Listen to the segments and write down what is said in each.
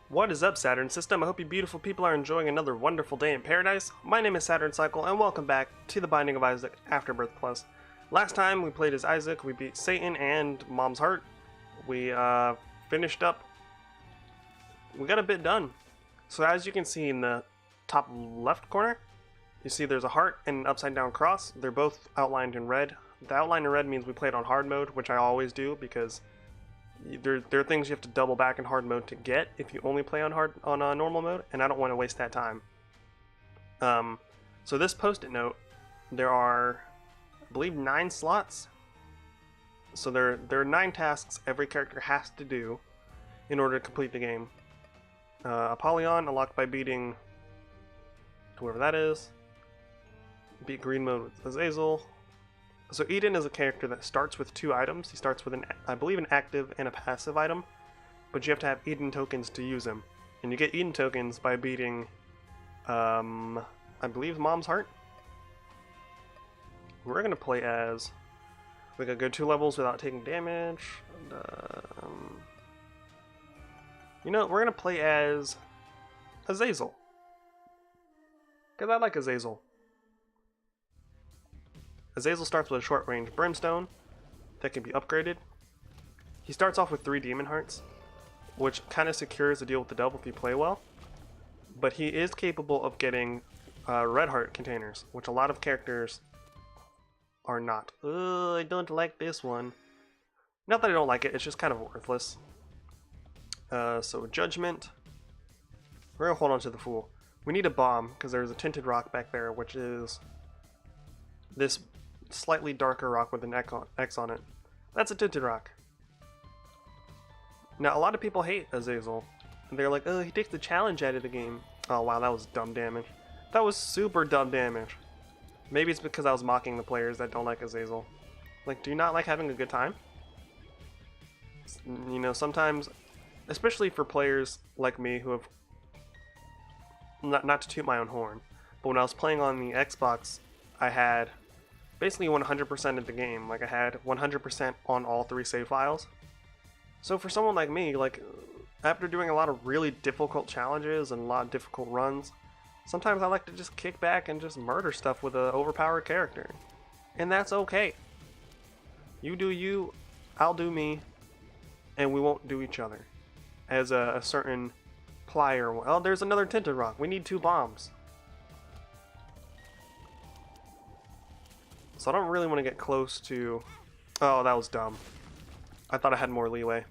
What is up, Saturn System? I hope you beautiful people are enjoying another wonderful day in paradise. My name is Saturn Cycle, and welcome back to the Binding of Isaac Afterbirth Plus. Last time we played as Isaac, we beat Satan and Mom's Heart. We finished up. We got a bit done. So as you can see in the top left corner, you see there's a heart and an upside down cross. They're both outlined in red. The outline in red means we played on hard mode, which I always do because there are things you have to double back in hard mode to get if you only play on normal mode, and I don't want to waste that time. So this post-it note, there are, I believe, 9 slots. So there are 9 tasks every character has to do in order to complete the game. Apollyon unlocked by beating whoever that is. Beat green mode with Azazel. So Eden is a character that starts with 2 items. He starts with I believe an active and a passive item, but you have to have Eden tokens to use him. And you get Eden tokens by beating, I believe, Mom's Heart. We're gonna play as, we gotta go 2 levels without taking damage. And, you know, we're gonna play as Azazel, because I like Azazel. Azazel starts with a short-range brimstone that can be upgraded. He starts off with 3 demon hearts, which kind of secures the deal with the devil if you play well. But he is capable of getting red heart containers, which a lot of characters are not. I don't like this one. Not that I don't like it, it's just kind of worthless. So Judgment. We're gonna hold on to the Fool. We need a bomb, because there's a tinted rock back there, which is this slightly darker rock with an X on it. That's a tinted rock. Now, a lot of people hate Azazel. They're like, oh, he takes the challenge out of the game. Oh, wow, that was dumb damage. That was super dumb damage. Maybe it's because I was mocking the players that don't like Azazel. Like, do you not like having a good time? You know, sometimes, especially for players like me who have, not to toot my own horn, but when I was playing on the Xbox, I had basically 100% of the game. Like, I had 100% on all 3 save files. So for someone like me, like, after doing a lot of really difficult challenges and a lot of difficult runs, sometimes I like to just kick back and just murder stuff with an overpowered character. And that's okay. You do you, I'll do me, and we won't do each other. As a certain plier, oh, there's another tinted rock. We need 2 bombs. So I don't really want to get close to... Oh, that was dumb. I thought I had more leeway.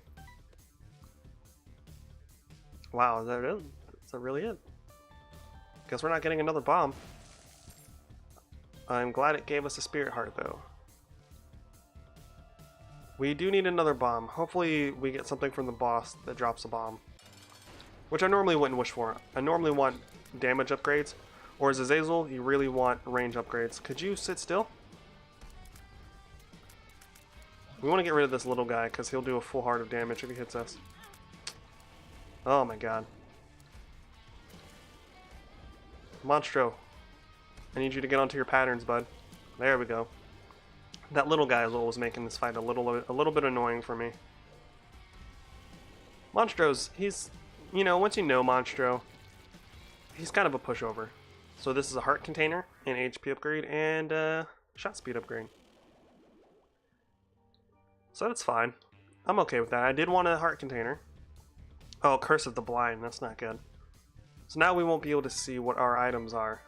Wow, is that it? Is that really it? Guess we're not getting another bomb. I'm glad it gave us a spirit heart, though. We do need another bomb. Hopefully we get something from the boss that drops a bomb. Which I normally wouldn't wish for. I normally want damage upgrades. Or as Azazel, you really want range upgrades. Could you sit still? We want to get rid of this little guy because he'll do a full heart of damage if he hits us. Oh my god. Monstro, I need you to get onto your patterns, bud. There we go. That little guy is what was making this fight a little bit annoying for me. Monstro's, he's, you know, once you know Monstro, he's kind of a pushover. So this is a heart container, an HP upgrade, and shot speed upgrade. So that's fine. I'm okay with that. I did want a heart container. Oh, Curse of the Blind. That's not good. So now we won't be able to see what our items are.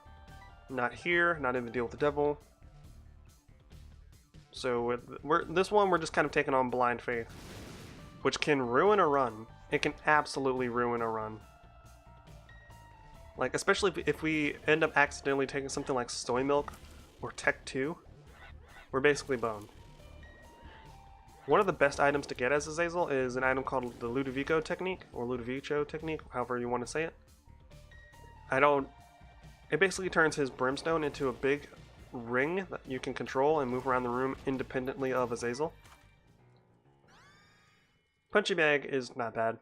Not here, not in the deal with the devil. So this one we're just kind of taking on blind faith, which can ruin a run. It can absolutely ruin a run. Like, especially if we end up accidentally taking something like Soy Milk or Tech 2, we're basically boned. One of the best items to get as Azazel is an item called the Ludovico technique, or Ludovico technique, however you want to say it. It basically turns his brimstone into a big ring that you can control and move around the room independently of Azazel. Punchy Bag is not bad.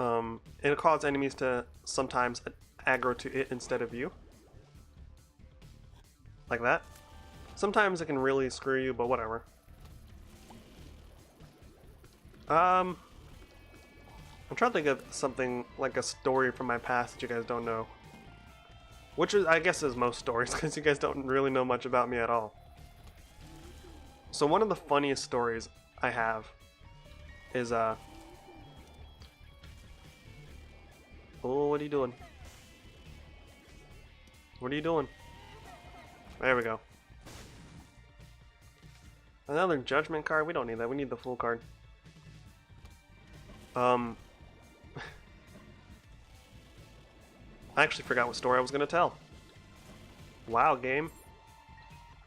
It'll cause enemies to sometimes aggro to it instead of you. Like that. Sometimes it can really screw you, but whatever. I'm trying to think of something like a story from my past that you guys don't know. Which is, I guess, is most stories, because you guys don't really know much about me at all. So one of the funniest stories I have is, oh, what are you doing? What are you doing? There we go. Another judgment card? We don't need that. We need the full card. I actually forgot what story I was going to tell. Wow, game.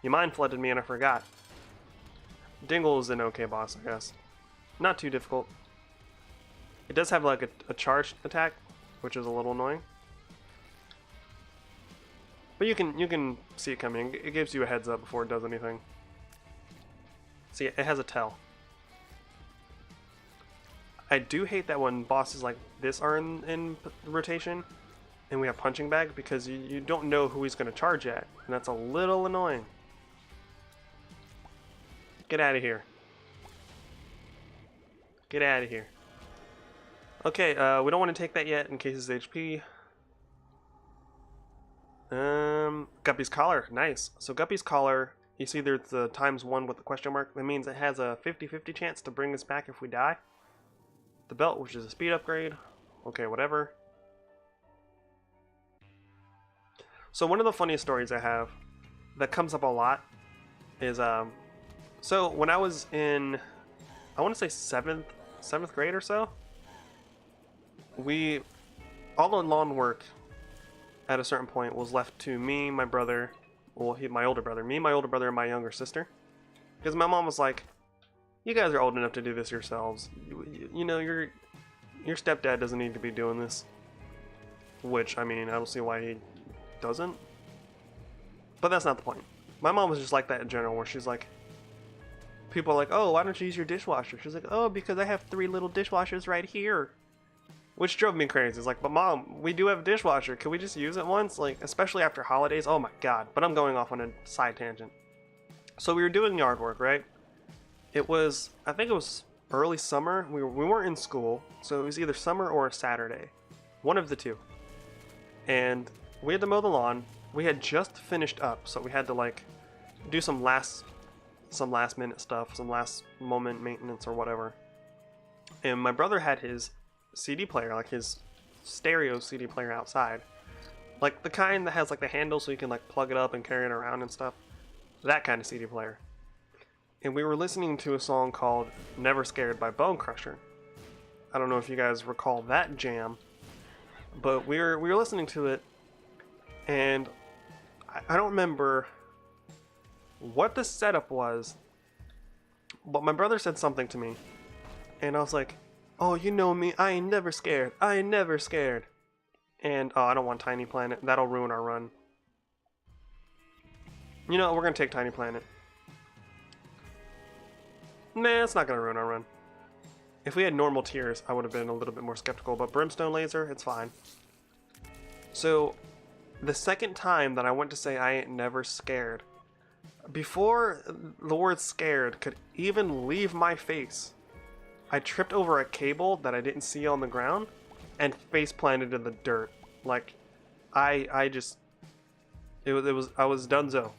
You mind flooded me and I forgot. Dingle is an okay boss, I guess. Not too difficult. It does have like a charged attack, which is a little annoying. But you can see it coming. It gives you a heads up before it does anything. See, it has a tell. I do hate that when bosses like this are in rotation, and we have punching bag, because you don't know who he's going to charge at, and that's a little annoying. Get out of here. Get out of here. Okay, we don't want to take that yet in case it's HP. Guppy's Collar, nice. So Guppy's Collar, you see there's the ×1 with the question mark. That means it has a 50-50 chance to bring us back if we die. The belt, which is a speed upgrade. Okay, whatever. So one of the funniest stories I have that comes up a lot is, so when I was in, I want to say seventh grade or so, all the lawn work at a certain point was left to me, my brother, well, my older brother, and my younger sister. Because my mom was like, you guys are old enough to do this yourselves. You know, your stepdad doesn't need to be doing this. Which, I mean, I don't see why he doesn't. But that's not the point. My mom was just like that in general, where she's like, people are like, oh, why don't you use your dishwasher? She's like, oh, because I have 3 little dishwashers right here. Which drove me crazy. It's like, but Mom, we do have a dishwasher. Can we just use it once? Like, especially after holidays. Oh my god. But I'm going off on a side tangent. So we were doing yard work, right? It was, I think it was early summer. We weren't in school. So it was either summer or a Saturday. One of the two. And we had to mow the lawn. We had just finished up. So we had to, like, do some last minute stuff. Some last moment maintenance or whatever. And my brother had his CD player, like his stereo CD player outside, like the kind that has like the handle so you can like plug it up and carry it around and stuff, that kind of CD player. And we were listening to a song called Never Scared by Bone Crusher. I don't know if you guys recall that jam, but we were listening to it, and I don't remember what the setup was, but my brother said something to me, and I was like, oh, you know me, I ain't never scared. I ain't never scared. And, oh, I don't want Tiny Planet. That'll ruin our run. You know, we're going to take Tiny Planet. Nah, it's not going to ruin our run. If we had normal tiers, I would have been a little bit more skeptical. But Brimstone Laser, it's fine. So, the second time that I went to say I ain't never scared, before the word scared could even leave my face, I tripped over a cable that I didn't see on the ground and face planted in the dirt. Like, I was donezo.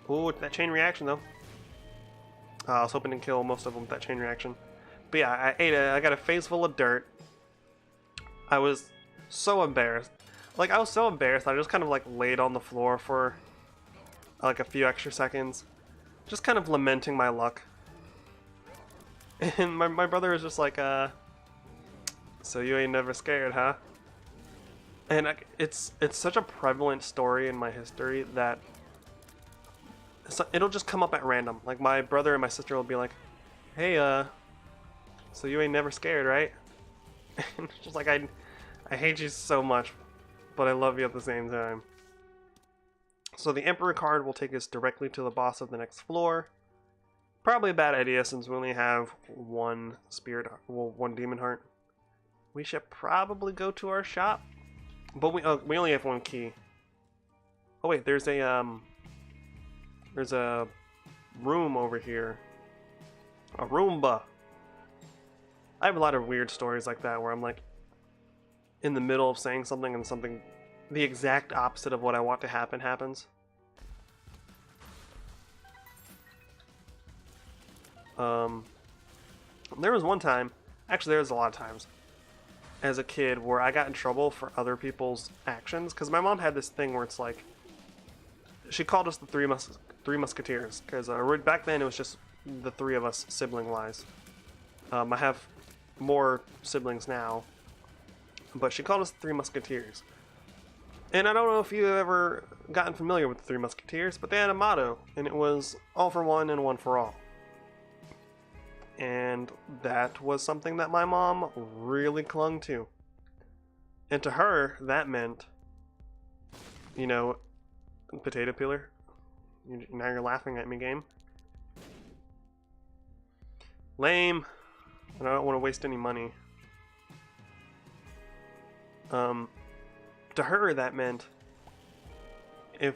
Ooh, that chain reaction though. I was hoping to kill most of them with that chain reaction. But yeah, I got a face full of dirt. I was so embarrassed. Like, I was so embarrassed, I just kind of like laid on the floor for like a few extra seconds. Just kind of lamenting my luck. And my brother was just like, so you ain't never scared, huh? And it's such a prevalent story in my history that it'll just come up at random. Like, my brother and my sister will be like, hey, so you ain't never scared, right? And it's just like, I hate you so much, but I love you at the same time. So the Emperor card will take us directly to the boss of the next floor. Probably a bad idea since we only have one spirit, well, one demon heart. We should probably go to our shop, but we only have one key. Oh wait, there's a room over here A Roomba. I have a lot of weird stories like that where I'm like in the middle of saying something and something the exact opposite of what I want to happen happens. There was one time, actually there was a lot of times, as a kid where I got in trouble for other people's actions, because my mom had this thing where it's like, she called us the Three Musketeers, because back then it was just the three of us sibling-wise. I have more siblings now, but she called us the Three Musketeers. And I don't know if you've ever gotten familiar with the Three Musketeers, but they had a motto, and it was all for one and one for all. And that was something that my mom really clung to. And to her, that meant, you know, potato peeler. Now you're laughing at me, game. Lame. And I don't want to waste any money. To her, that meant if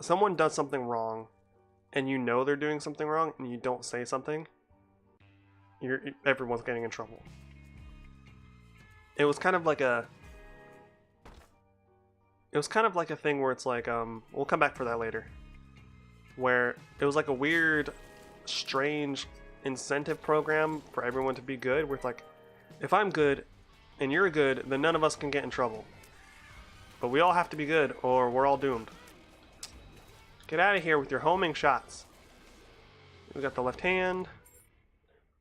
someone does something wrong, and you know they're doing something wrong, and you don't say something, everyone's getting in trouble. It was kind of like a thing where it's like, we'll come back for that later, where it was like a weird, strange incentive program for everyone to be good, where it's like, if I'm good and you're good, then none of us can get in trouble. But we all have to be good, or we're all doomed. Get out of here with your homing shots. We got the left hand,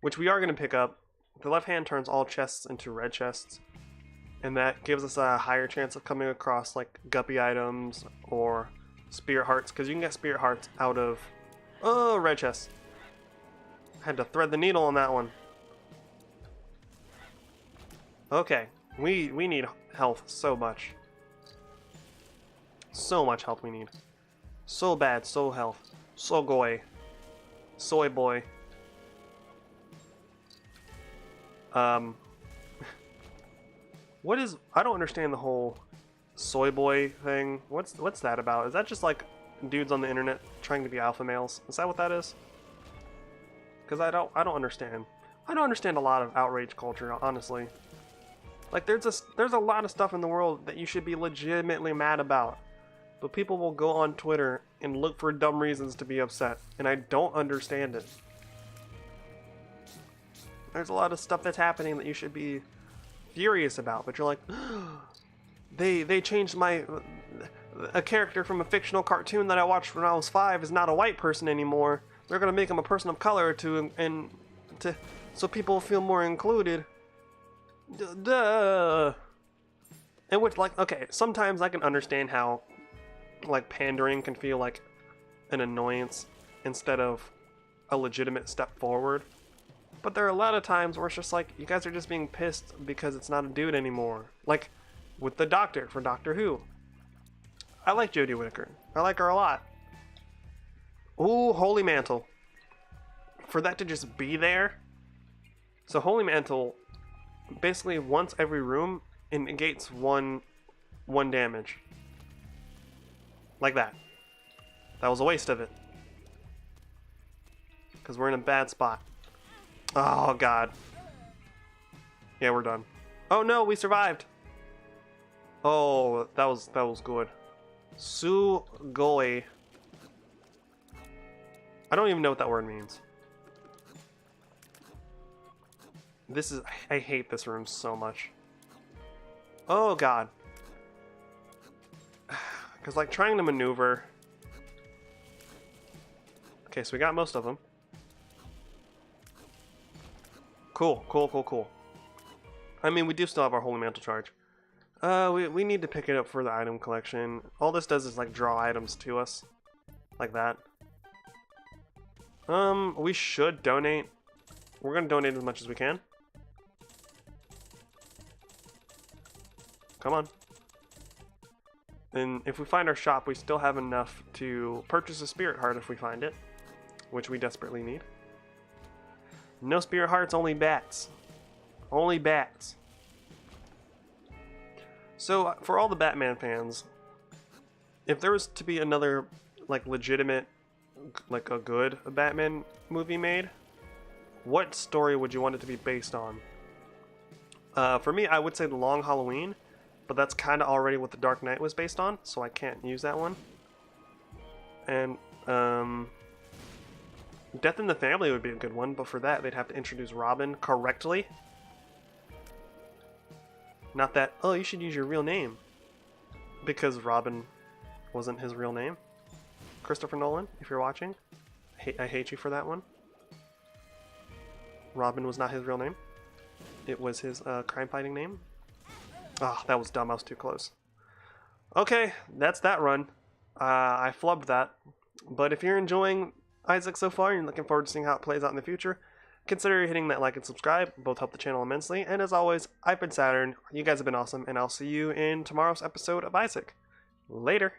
which we are going to pick up. The left hand turns all chests into red chests, and that gives us a higher chance of coming across like guppy items or spirit hearts, because you can get spirit hearts out of red chests. Had to thread the needle on that one. Okay, we need health so much. So much health we need. So bad, so health. So goy. Soy boy. What is... I don't understand the whole soy boy thing. What's that about? Is that just like dudes on the internet trying to be alpha males? Is that what that is? Because I don't understand. I don't understand a lot of outrage culture, honestly. Like, there's a lot of stuff in the world that you should be legitimately mad about. But people will go on Twitter and look for dumb reasons to be upset. And I don't understand it. There's a lot of stuff that's happening that you should be furious about. But you're like, they changed a character from a fictional cartoon that I watched when I was 5 is not a white person anymore. They're going to make him a person of color so people feel more included. Duh. And which, like, okay, sometimes I can understand how, like, pandering can feel like an annoyance instead of a legitimate step forward. But there are a lot of times where it's just like, you guys are just being pissed because it's not a dude anymore. Like, with the Doctor for Doctor Who. I like Jodie Whittaker. I like her a lot. Ooh, Holy Mantle. For that to just be there. So Holy Mantle, basically once every room, it negates one damage. Like that. That was a waste of it. Because we're in a bad spot. Oh, God. Yeah, we're done. Oh, no, we survived. Oh, that was good. Sugoi. I don't even know what that word means. I hate this room so much. Oh, God. Because, like, trying to maneuver... Okay, so we got most of them. Cool. I mean, we do still have our Holy Mantle charge. We need to pick it up for the item collection. All this does is, like, draw items to us. Like that. We should donate. We're gonna donate as much as we can. Come on. And if we find our shop, we still have enough to purchase a spirit heart if we find it, which we desperately need. No spirit hearts, only bats. Only bats. So, for all the Batman fans, if there was to be another, like, legitimate like a good Batman movie made, what story would you want it to be based on? For me, I would say The Long Halloween, but that's kind of already what The Dark Knight was based on, so I can't use that one. And Death in the Family would be a good one, but for that they'd have to introduce Robin correctly. Not that, oh, you should use your real name, because Robin wasn't his real name. Christopher Nolan, if you're watching, I hate you for that one. Robin was not his real name. It was his crime-fighting name. Ah, that was dumb. I was too close. Okay, that's that run. I flubbed that. But if you're enjoying Isaac so far and you're looking forward to seeing how it plays out in the future, consider hitting that like and subscribe. Both help the channel immensely. And as always, I've been Saturn. You guys have been awesome, and I'll see you in tomorrow's episode of Isaac. Later.